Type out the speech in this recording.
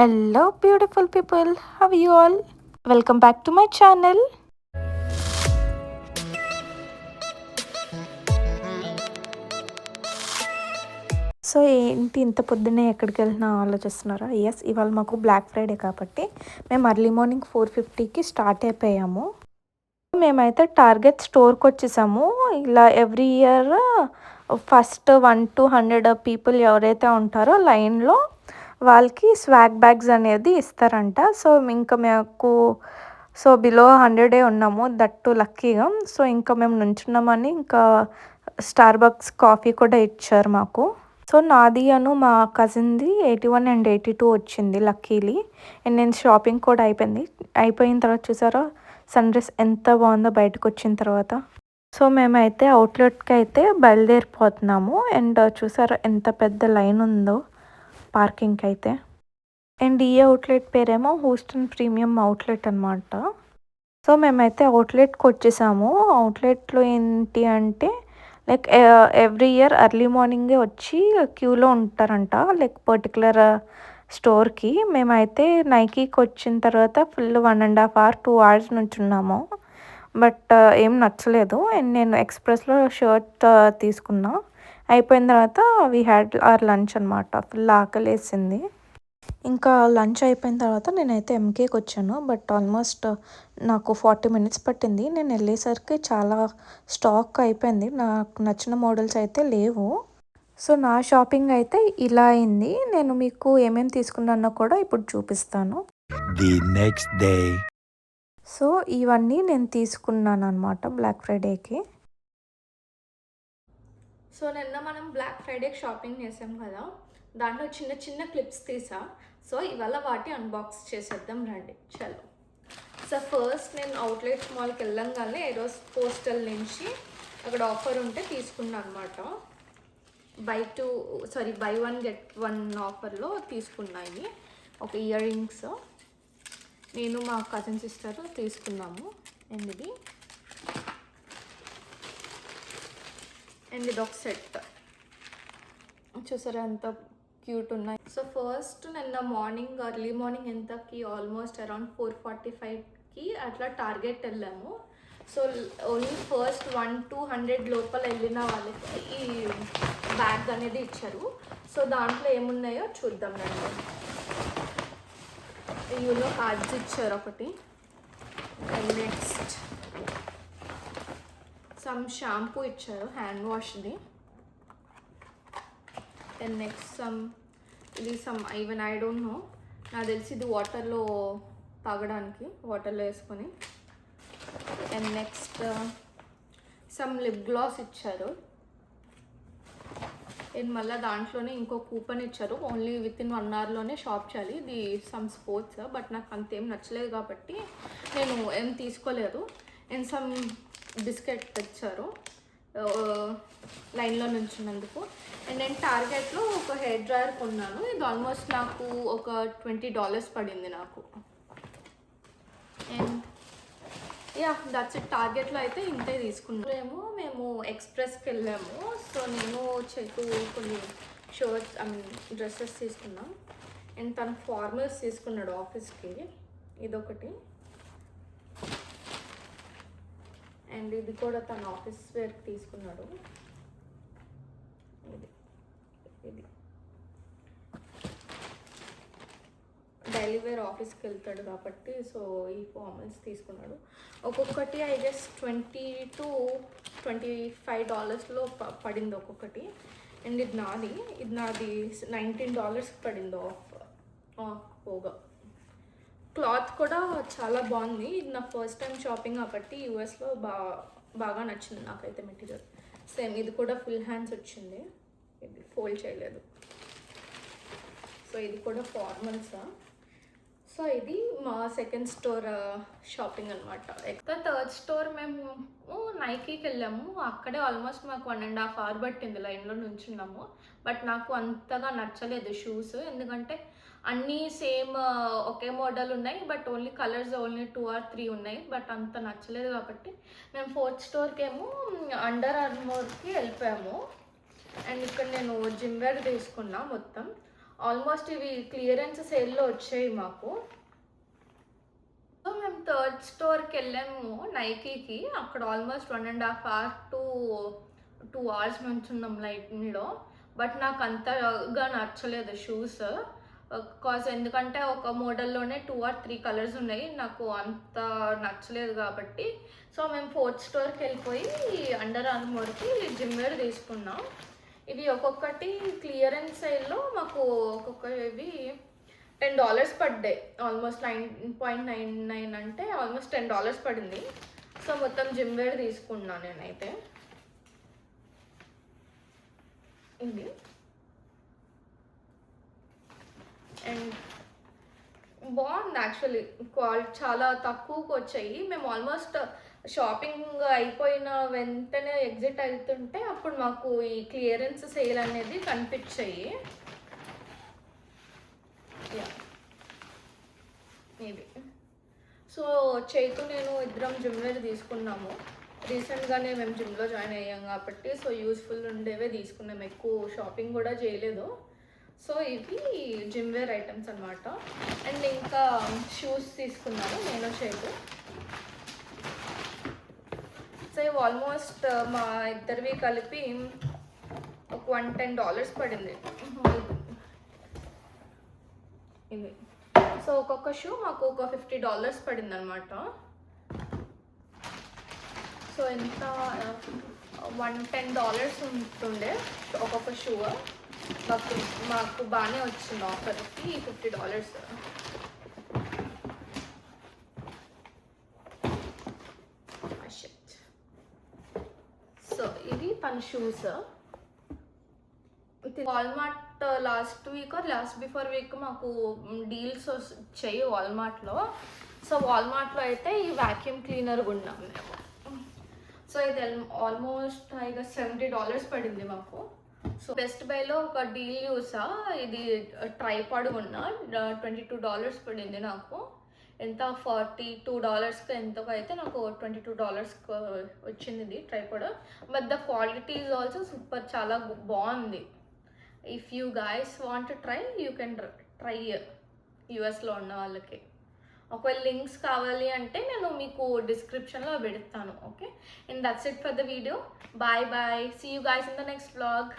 Hello, beautiful people. How are you all? Welcome back to my channel. So ఏంటి ఇంత పొద్దున్నే ఎక్కడికి వెళ్తున్నా ఆలోచిస్తున్నారా? ఎస్, ఇవాళ మాకు బ్లాక్ ఫ్రైడే కాబట్టి మేము ఎర్లీ మార్నింగ్ 4:50కి స్టార్ట్ అయిపోయాము. మేమైతే టార్గెట్ స్టోర్కి వచ్చేసాము. ఇలా ఎవ్రీ ఇయర్ ఫస్ట్ 100 పీపుల్ ఎవరైతే ఉంటారో లైన్లో వాళ్ళకి స్వాగ్ బ్యాగ్స్ అనేది ఇస్తారంట. సో ఇంకా మాకు బిలో 100 ఉన్నాము, దట్టు లక్కీగా. సో ఇంకా మేము నుంచున్నామని ఇంకా స్టార్ బక్స్ కాఫీ కూడా ఇచ్చారు మాకు. సో నాది మా కజిన్ది 81 అండ్ 82 వచ్చింది లక్కీలీ. అండ్ నేను షాపింగ్ కూడా అయిపోయిన తర్వాత చూసారా సన్ రైజ్ ఎంత బాగుందో బయటకు వచ్చిన తర్వాత. సో మేమైతే అవుట్లెట్కి అయితే బయలుదేరిపోతున్నాము. అండ్ చూసారా ఎంత పెద్ద లైన్ ఉందో పార్కింగ్కి అయితే. అండ్ ఈ అవుట్లెట్ పేరేమో హూస్టన్ ప్రీమియం అవుట్లెట్ అనమాట. సో మేమైతే అవుట్లెట్కి వచ్చేసాము. అవుట్లెట్లో ఏంటి అంటే లైక్ ఎవ్రీ ఇయర్ ఎర్లీ మార్నింగే వచ్చి క్యూలో ఉంటారంట లైక్ పర్టికులర్ స్టోర్కి. మేమైతే నైకీకి వచ్చిన తర్వాత ఫుల్ 1.5 hours 2 hours నుంచున్నాము. బట్ ఏం నచ్చలేదు. అండ్ నేను ఎక్స్ప్రెస్లో షర్ట్ తీసుకున్నా. అయిపోయిన తర్వాత వీ హ్యాడ్ అవర్ లంచ్ అనమాట. ఫుల్ ఆకలేసింది. ఇంకా లంచ్ అయిపోయిన తర్వాత నేనైతే ఎంకేకి వచ్చాను. బట్ ఆల్మోస్ట్ నాకు 40 minutes పట్టింది. నేను వెళ్ళేసరికి చాలా స్టాక్ అయిపోయింది. నాకు నచ్చిన మోడల్స్ అయితే లేవు. సో నా షాపింగ్ అయితే ఇలా అయింది. నేను మీకు ఏమేమి తీసుకున్నానో కూడా ఇప్పుడు చూపిస్తాను. The next day. సో ఇవన్నీ నేను తీసుకున్నాను అనమాట బ్లాక్ ఫ్రైడేకి. సో నిన్న మనం బ్లాక్ ఫ్రైడేకి షాపింగ్ చేసాం కదా, దాంట్లో చిన్న చిన్న క్లిప్స్ తీసా. సో ఇవాళ వాటి అన్బాక్స్ చేసేద్దాం రండి. చలో. సో ఫస్ట్ నేను అవుట్లెట్ మాల్కి వెళ్ళంగానే ఈరోజు పోస్టల్ నుంచి అక్కడ ఆఫర్ ఉంటే తీసుకున్నాను అనమాట. బై 1 get 1 ఆఫర్లో తీసుకున్నాయి. ఒక ఇయర్ రింగ్స్ నేను మా కజిన్ సిస్టర్ తీసుకున్నాము. అండ్ ఇది ఒక సెట్ చూసారా ఎంత క్యూట్ ఉన్నాయి. సో ఫస్ట్ నిన్న మార్నింగ్ ఎర్లీ మార్నింగ్ ఎంతకి ఆల్మోస్ట్ అరౌండ్ 4:45కి అట్లా టార్గెట్ వెళ్ళాము. సో ఓన్లీ ఫస్ట్ 100-200 లోపల వెళ్ళిన వాళ్ళకి ఈ బ్యాగ్ అనేది ఇచ్చారు. సో దాంట్లో ఏమున్నాయో చూద్దాం రండి. యూనో కార్డ్స్ ఇచ్చారు ఒకటి. అండ్ నెక్స్ట్ సమ్ షాంపూ ఇచ్చారు, హ్యాండ్ వాష్ది. And next even I don't know, నాకు తెలిసి ఇది వాటర్లో తాగడానికి, వాటర్లో వేసుకొని. And next some lip gloss ఇచ్చారు. అండ్ మళ్ళీ దాంట్లోనే ఇంకో కూపన్ ఇచ్చారు, ఓన్లీ విత్-ఇన్ 1 hourలోనే షాప్ చేయాలి. ఇది సమ్ స్పోర్ట్స్, బట్ నాకు అంతేం నచ్చలేదు కాబట్టి నేను ఏం తీసుకోలేదు. అండ్ సమ్ బిస్కెట్ తెచ్చారు లైన్లో నుంచినందుకు. అండ్ నేను టార్గెట్లో ఒక హెయిర్ డ్రైయర్ కొన్నాను. ఇది ఆల్మోస్ట్ నాకు ఒక $20 పడింది నాకు. And ya that's it. టార్గెట్లో అయితే ఇంతే తీసుకున్నాము. మేము ఎక్స్ప్రెస్కి వెళ్ళాము. సో నేను కొన్ని షర్ట్స్ డ్రెస్సెస్ తీసుకున్నాం. అండ్ తను ఫార్మల్స్ తీసుకున్నాడు ఆఫీస్కి, ఇదొకటి. అండ్ ఇది కూడా తన ఆఫీస్ వేర్కి తీసుకున్నాడు. ఇది డైలీ వేర్ ఆఫీస్కి వెళ్తాడు కాబట్టి సో ఈ ఫార్మల్స్ తీసుకున్నాడు. ఒక్కొక్కటి ఐ గెస్ $20-25 పడింది ఒక్కొక్కటి. అండ్ ఇది నాది $19 పడింది ఆఫ్ పోగా. క్లాత్ కూడా చాలా బాగుంది. ఇది నా ఫస్ట్ టైం షాపింగ్ కాబట్టి యూఎస్లో బాగా నచ్చింది నాకైతే మెటీరియల్. సేమ్ ఇది కూడా ఫుల్ హ్యాండ్స్ వచ్చింది, ఇది ఫోల్డ్ చేయలేదు. సో ఇది కూడా ఫార్మల్సా. సో ఇది మా సెకండ్ స్టోర్ షాపింగ్ అనమాట. థర్డ్ స్టోర్ మేము నైకీకి వెళ్ళాము. అక్కడే ఆల్మోస్ట్ మాకు 1.5 hours పట్టింది లైన్లో నుంచున్నాము. బట్ నాకు అంతగా నచ్చలేదు షూస్, ఎందుకంటే అన్నీ సేమ్ ఒకే మోడల్ ఉన్నాయి. But only colours only 2 or 3 ఉన్నాయి. బట్ అంత నచ్చలేదు కాబట్టి మేము ఫోర్త్ స్టోర్కి ఏమో అండర్ ఆర్మోర్కి వెళ్ళిపోయాము. అండ్ ఇక్కడ నేను జిమ్ వేర్ తీసుకున్నా మొత్తం ఆల్మోస్ట్ ఇవి క్లియరెన్స్ సేల్లో వచ్చాయి మాకు. సో మేము థర్డ్ స్టోర్కి వెళ్ళాము నైకీకి. అక్కడ ఆల్మోస్ట్ 1.5 hours to 2 hours నుంచున్నాం లైన్లో. బట్ నాకు అంతగా నచ్చలేదు షూస్. ఎందుకంటే ఒక మోడల్లోనే 2 or 3 కలర్స్ ఉన్నాయి, నాకు అంత నచ్చలేదు కాబట్టి. సో మేము ఫోర్త్ స్టోర్కి వెళ్ళిపోయి అండర్ ఆర్మోర్కి జిమ్ వేర్ తీసుకున్నాం. ఇవి ఒక్కొక్కటి క్లియరెన్స్ సేల్లో మాకు ఒక్కొక్కవి $10 పడ్డాయి. ఆల్మోస్ట్ 9.99 అంటే ఆల్మోస్ట్ $10 పడింది. సో మొత్తం జిమ్ వేర్ తీసుకున్నాను నేనైతే. ఇది అండ్ బాగుంది యాక్చువల్లీ. క్వాలిటీ చాలా తక్కువకి వచ్చాయి. మేము ఆల్మోస్ట్ షాపింగ్ అయిపోయిన వెంటనే ఎగ్జిట్ అవుతుంటే అప్పుడు మాకు ఈ క్లియరెన్స్ సేల్ అనేది కనిపించాయి. ఇది సో చైతు నేను ఇద్దరం జిమ్ వేర్ తీసుకున్నాము. రీసెంట్గానే మేము జిమ్లో జాయిన్ అయ్యాం కాబట్టి సో యూస్ఫుల్ ఉండేవే తీసుకున్నాము, ఎక్కువ షాపింగ్ కూడా చేయలేదు. సో ఇవి జిమ్ వేర్ ఐటమ్స్ అనమాట. అండ్ ఇంకా షూస్ తీసుకున్నాను నేను చైతు. సో ఇవి ఆల్మోస్ట్ మా ఇద్దరివి కలిపి ఒక $110 పడింది ఇవి. సో ఒక్కొక్క షూ మాకు ఒక $50 పడింది అనమాట. సో ఎంత $110 ఉంటుండే ఒక్కొక్క షూ. మాకు బాగానే వచ్చింది ఆఫర్కి $50. సో ఇవి తన shoes. Walmart last week or last before week మాకు డీల్స్ వచ్చాయి వాల్మార్ట్లో. సో వాల్మార్ట్లో అయితే ఈ వ్యాక్యూమ్ క్లీనర్ కొన్నాం మేము. సో ఇది ఆల్మోస్ట్ ఇక $70 పడింది మాకు. సో బెస్ట్ బైలో ఒక డీల్ చూసా, ఇది ట్రైపాడ్ కొన్నా, $22 పడింది నాకు. ఎంత $42 ఎంతకు అయితే నాకు $22 వచ్చింది ఇది tripod. But the quality is also super, చాలా బాగుంది. If you guys want to try you can try యూఎస్లో ఉన్న వాళ్ళకి. ఒకవేళ లింక్స్ కావాలి అంటే నేను మీకు డిస్క్రిప్షన్లో పెడతాను. Okay, and that's it for the video. Bye bye, see you guys in the next vlog.